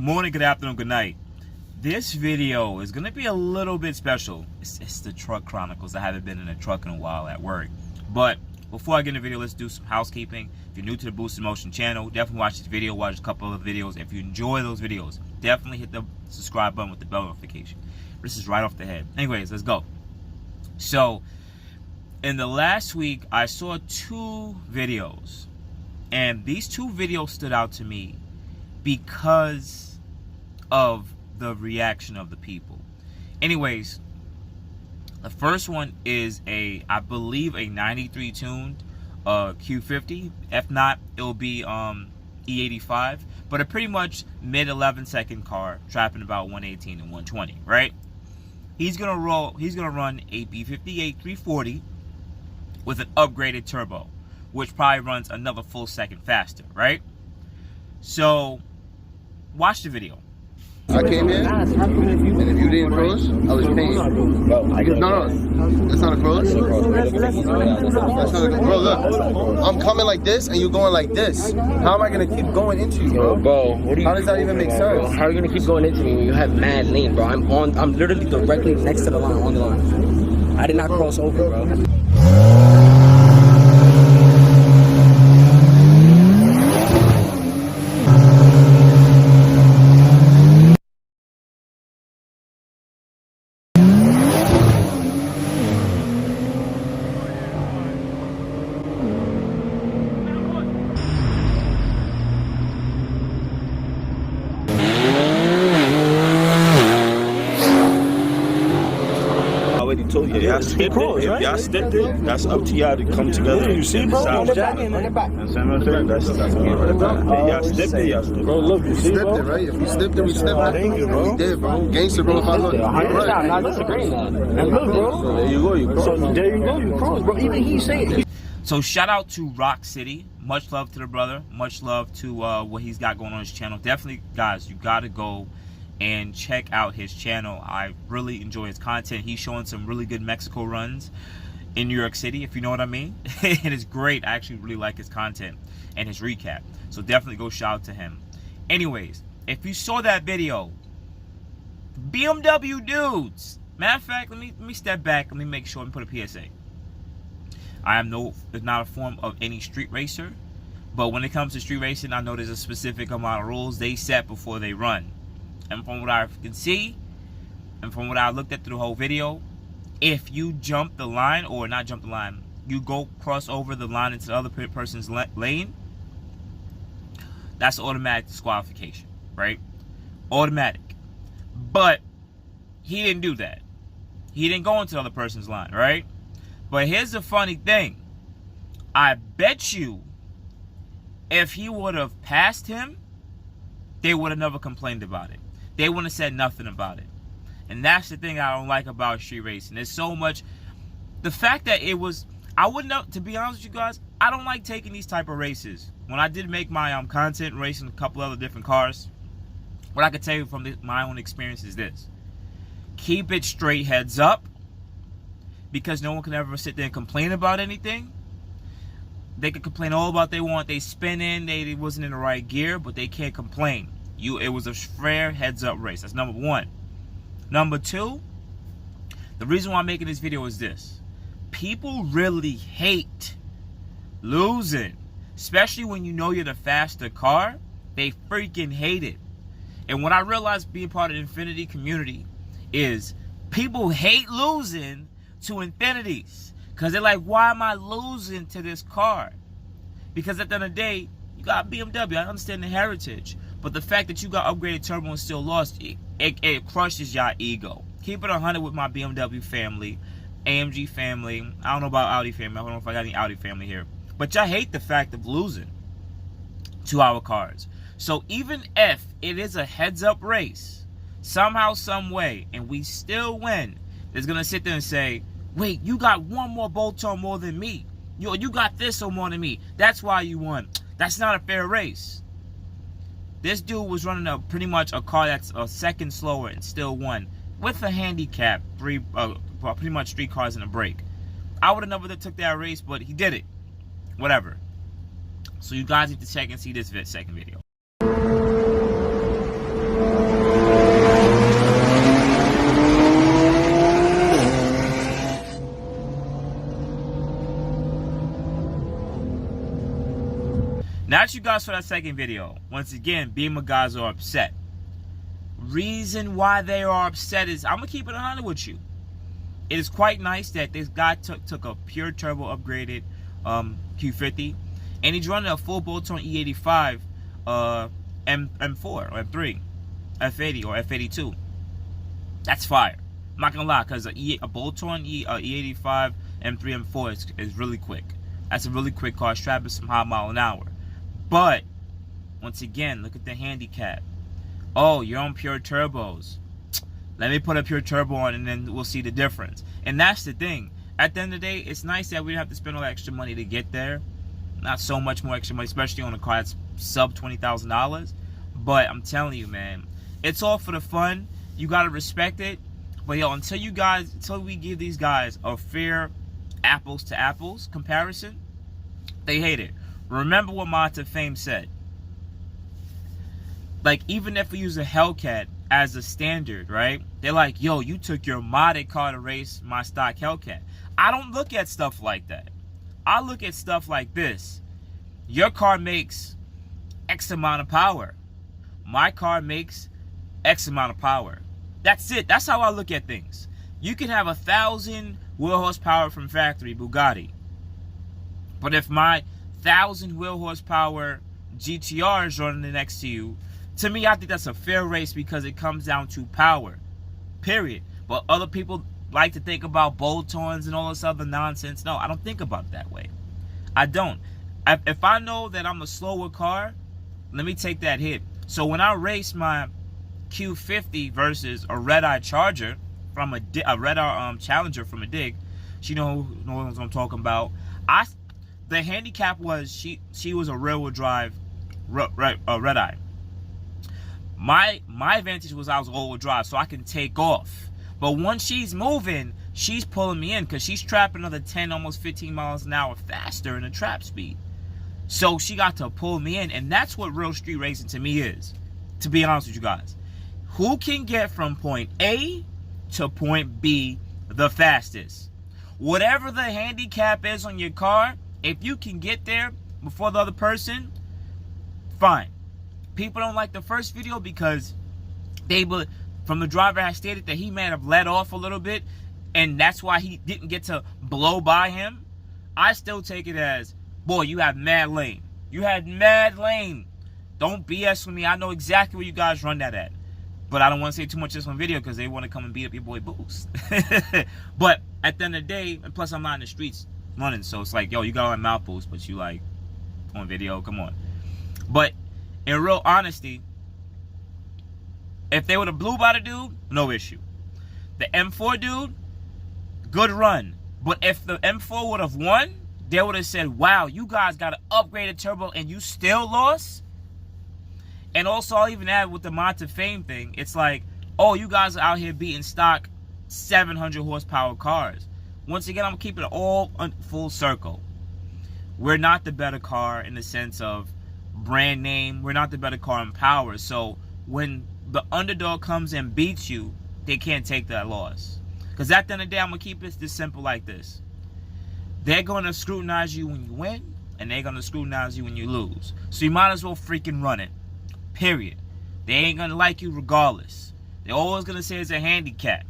Good morning, good afternoon, good night. This video is going to be a little bit special. It's the truck chronicles. I haven't been in a truck in a while at work. But before I get in the video, let's do some housekeeping. If you're new to the Boost in Motion channel, definitely watch this video, watch a couple of videos. If you enjoy those videos, definitely hit the subscribe button with the bell notification. This is right off the head. Anyways, let's go. So, in the last week, I saw two videos. And these two videos stood out to me because of the reaction of the people. Anyways, the first one is I believe a 93 tuned Q50. If not, it'll be E85, but a pretty much mid 11-second car trapping about 118 and 120, right? He's gonna run a B58 340 with an upgraded turbo, which probably runs another full second faster, right? So watch the video. I came in, and if you didn't cross, I was paying. No, that's not a cross. That's not a, bro, look, I'm coming like this, and you're going like this. How am I gonna keep going into you, bro? Bro, what do you? How does that even make sense? How are you gonna keep going into me when you have mad lane, bro? I'm literally directly next to the line, on the line. I did not cross over, bro. If y'all stepped it, if y'all stepped it, that's up to y'all to come together. You see, bro? Run it back and run it back. That's run it back. Y'all stepped it, y'all stepped it. Bro, look, you see, bro? Right? If we stepped it, we stepped it. Thank you, bro. We did, bro. Gangster, bro. If I look. I'm not disagreeing on that. And look, bro. So there you go, you cross. So there you go, you cross, bro. Even he saying. So shout out to ROC City. Much love to the brother. Much love to what he's got going on his channel. Definitely, guys, you gotta go and check out his channel. I really enjoy his content. He's showing some really good Mexico runs in New York City, if you know what I mean. And it's great. I actually really like his content and his recap. So definitely go shout out to him. Anyways, if you saw that video, BMW dudes. Matter of fact, let me step back. Let me make sure and put a PSA. I am not a form of any street racer, but when it comes to street racing, I know there's a specific amount of rules they set before they run. And from what I can see, and from what I looked at through the whole video, if you jump the line, or not jump the line, you go cross over the line into the other person's lane, that's automatic disqualification, right? Automatic. But he didn't do that. He didn't go into the other person's line, right? But here's the funny thing. I bet you if he would have passed him, they would have never complained about it. They wouldn't have said nothing about it. And that's the thing I don't like about street racing. There's so much. The fact that it was, I wouldn't know, to be honest with you guys, I don't like taking these type of races. When I did make my content racing a couple other different cars, what I could tell you from my own experience is this. Keep it straight heads up, because no one can ever sit there and complain about anything. They can complain all about they want. They spinning, they wasn't in the right gear, but they can't complain. It was a fair heads-up race. That's number one. Number two, the reason why I'm making this video is this. People really hate losing. Especially when you know you're the faster car. They freaking hate it. And what I realized being part of the Infiniti community is people hate losing to Infinitis. Because they're like, why am I losing to this car? Because at the end of the day, you got BMW. I understand the heritage. But the fact that you got upgraded turbo and still lost, it crushes your ego. Keep it 100 with my BMW family, AMG family. I don't know about Audi family. I don't know if I got any Audi family here. But y'all hate the fact of losing to our cars. So even if it is a heads-up race, somehow, some way, and we still win, it's going to sit there and say, wait, you got one more bolt-on more than me. You got this or more than me. That's why you won. That's not a fair race. This dude was running pretty much a car that's a second slower and still won with a handicap, pretty much 3 cars and a brake. I would have never took that race, but he did it. Whatever. So you guys need to check and see this second video. much for that second video. Once again, Beamer guys are upset. Reason why they are upset is, I'm gonna keep it 100 with you. It is quite nice that this guy took a pure turbo upgraded Q50, and he's running a full bolt-on E85 M4 or M3 F80 or F82. That's fire. I'm not gonna lie, because a bolt-on E85 M3 M4 is really quick. That's a really quick car, strapping some high mile an hour. But once again, look at the handicap. Oh, you're on pure turbos. Let me put a pure turbo on, and then we'll see the difference. And that's the thing. At the end of the day, it's nice that we don't have to spend all that extra money to get there. Not so much more extra money, especially on a car that's sub $20,000. But I'm telling you, man, it's all for the fun. You gotta respect it. But yo, until we give these guys a fair apples to apples comparison, they hate it. Remember what Mod to Fame said. Like, even if we use a Hellcat as a standard, right? They're like, yo, you took your modded car to race my stock Hellcat. I don't look at stuff like that. I look at stuff like this. Your car makes X amount of power. My car makes X amount of power. That's it. That's how I look at things. You can have 1,000 wheel horsepower from factory Bugatti. But if my 1,000 wheel horsepower GTR is running next to you, to me, I think that's a fair race because it comes down to power. Period. But other people like to think about bolt-ons and all this other nonsense. No, I don't think about it that way. I don't. If I know that I'm a slower car, let me take that hit. So when I race my Q50 versus a red-eye Charger from a red-eye Challenger from a dig, she knows what I'm talking about. The handicap was she was a rear-wheel drive red-eye. My advantage was I was all-wheel drive, so I can take off. But once she's moving, she's pulling me in because she's trapping another 10, almost 15 miles an hour faster in the trap speed. So she got to pull me in, and that's what real street racing to me is, to be honest with you guys. Who can get from point A to point B the fastest? Whatever the handicap is on your car, if you can get there before the other person, fine. People don't like the first video because from the driver has stated that he may have let off a little bit, and that's why he didn't get to blow by him. I still take it as, boy, you have mad lane. You had mad lane. Don't BS with me. I know exactly where you guys run that at. But I don't want to say too much this one video because they want to come and beat up your boy Boost. But at the end of the day, and plus I'm not in the streets running, so it's like, yo, you got all that mouth boost, but you like on video, come on. But in real honesty, if they would have blew by the dude, no issue. The M4 dude, good run. But if the M4 would have won, they would have said, wow, you guys got an upgraded turbo and you still lost? And also, I'll even add with the Mod to Fame thing, it's like, oh, you guys are out here beating stock 700 horsepower cars. Once again, I'm keeping it all full circle. We're not the better car in the sense of brand name. We're not the better car in power. So when the underdog comes and beats you, they can't take that loss. Because at the end of the day, I'm going to keep it this simple like this. They're going to scrutinize you when you win, and they're going to scrutinize you when you lose. So you might as well freaking run it. Period. They ain't going to like you regardless. They're always going to say it's a handicap.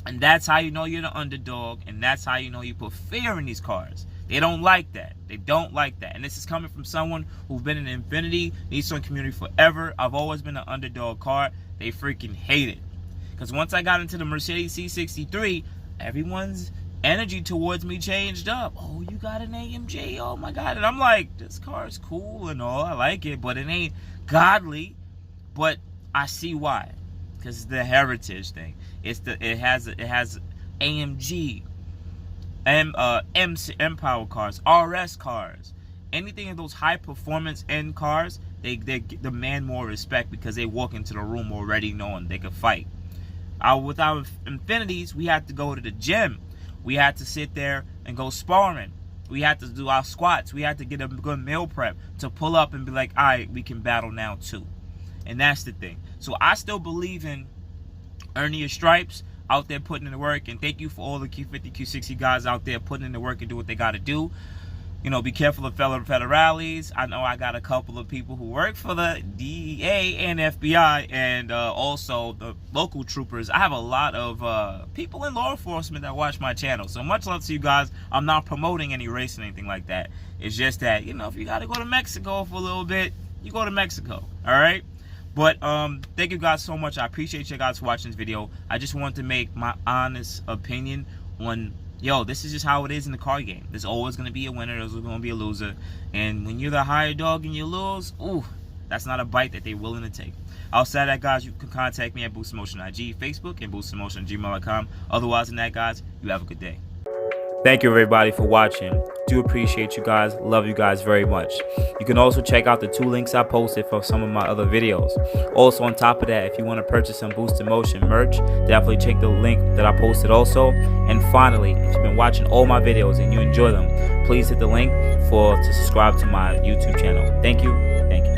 And that's how you know you're the underdog, and that's how you know you put fear in these cars. They don't like that. They don't like that. And this is coming from someone who's been in the Infiniti Nissan community forever. I've always been an underdog car. They freaking hate it. Because once I got into the Mercedes C63, everyone's energy towards me changed up. Oh, you got an AMG? Oh my God. And I'm like, this car is cool and all. I like it, but it ain't godly. But I see why. Because it's the heritage thing. It has AMG, M power cars, RS cars, anything in those high performance end cars, they demand more respect because they walk into the room already knowing they can fight. With our Infinitis, we had to go to the gym. We had to sit there and go sparring. We had to do our squats. We had to get a good meal prep to pull up and be like, all right, we can battle now too. And that's the thing. So I still believe in earning your stripes, out there putting in the work. And thank you for all the Q50, Q60 guys out there putting in the work and do what they got to do. You know, be careful of fellow federales. I know I got a couple of people who work for the DEA and FBI and also the local troopers. I have a lot of people in law enforcement that watch my channel. So much love to you guys. I'm not promoting any race or anything like that. It's just that, you know, if you got to go to Mexico for a little bit, you go to Mexico. All right? But thank you guys so much. I appreciate you guys watching this video. I just wanted to make my honest opinion on, yo, this is just how it is in the car game. There's always going to be a winner. There's always going to be a loser. And when you're the higher dog and you lose, ooh, that's not a bite that they're willing to take. Outside of that, guys, you can contact me at boostinmotion IG, Facebook, and boostinmotion@gmail.com. Otherwise than that, guys, you have a good day. Thank you, everybody, for watching. Do appreciate you guys. Love you guys very much. You can also check out the 2 links I posted for some of my other videos. Also, on top of that, if you want to purchase some Boost in Motion merch, definitely check the link that I posted also. And finally, if you've been watching all my videos and you enjoy them, please hit the link to subscribe to my YouTube channel. Thank you. Thank you.